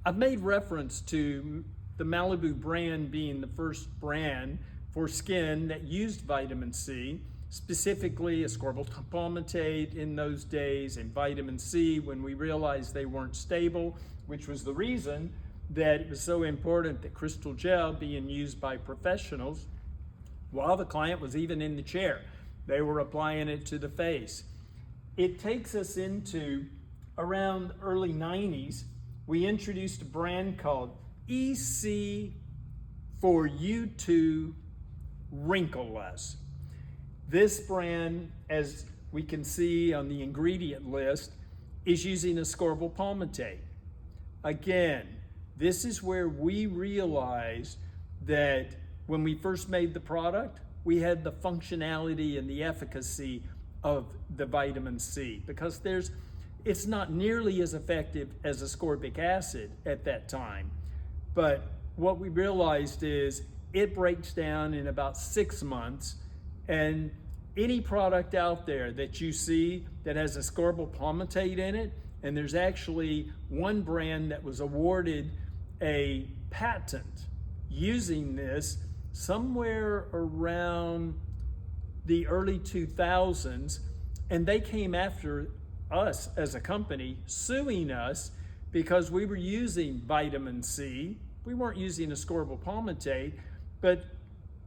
I've made reference to the Malibu brand being the first brand for skin that used vitamin C, specifically ascorbyl palmitate in those days and vitamin C when we realized they weren't stable, which was the reason that it was so important that crystal gel being used by professionals while the client was even in the chair. They were applying it to the face. It takes us into around early 90s. We introduced a brand called EC for You To Wrinkleless. This brand, as we can see on the ingredient list, is using ascorbyl palmitate. Again, this is where we realized that when we first made the product, we had the functionality and the efficacy of the vitamin C, because it's not nearly as effective as ascorbic acid at that time. But what we realized is it breaks down in about 6 months, and any product out there that you see that has ascorbyl palmitate in it, and there's actually one brand that was awarded a patent using this somewhere around the early 2000s, and they came after us as a company, suing us because we were using vitamin C. We weren't using ascorbyl palmitate, but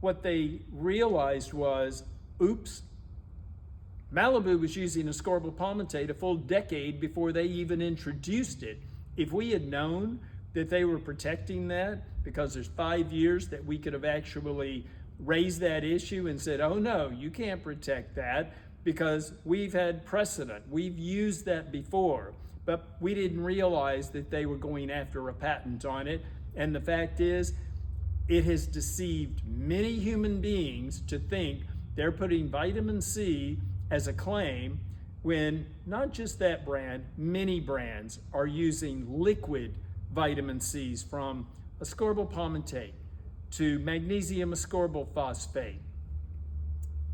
what they realized was, oops, Malibu was using ascorbyl palmitate a full decade before they even introduced it. If we had known that they were protecting that, because there's 5 years that we could have actually raised that issue and said, oh no, you can't protect that, because we've had precedent. We've used that before, but we didn't realize that they were going after a patent on it. And the fact is, it has deceived many human beings to think they're putting vitamin C as a claim, when not just that brand, many brands are using liquid vitamin C's, from ascorbyl palmitate to magnesium ascorbyl phosphate,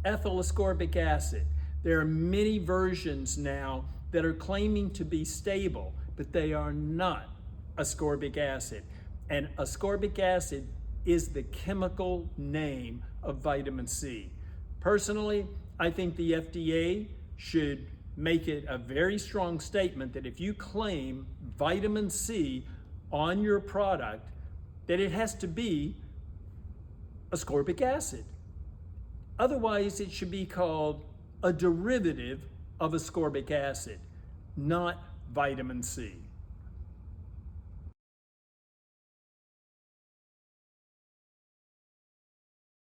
ethyl ascorbic acid. There are many versions now that are claiming to be stable, but they are not ascorbic acid. And ascorbic acid is the chemical name of vitamin C. Personally, I think the FDA should make it a very strong statement that if you claim vitamin C on your product, that it has to be ascorbic acid. Otherwise, it should be called a derivative of ascorbic acid, not vitamin C.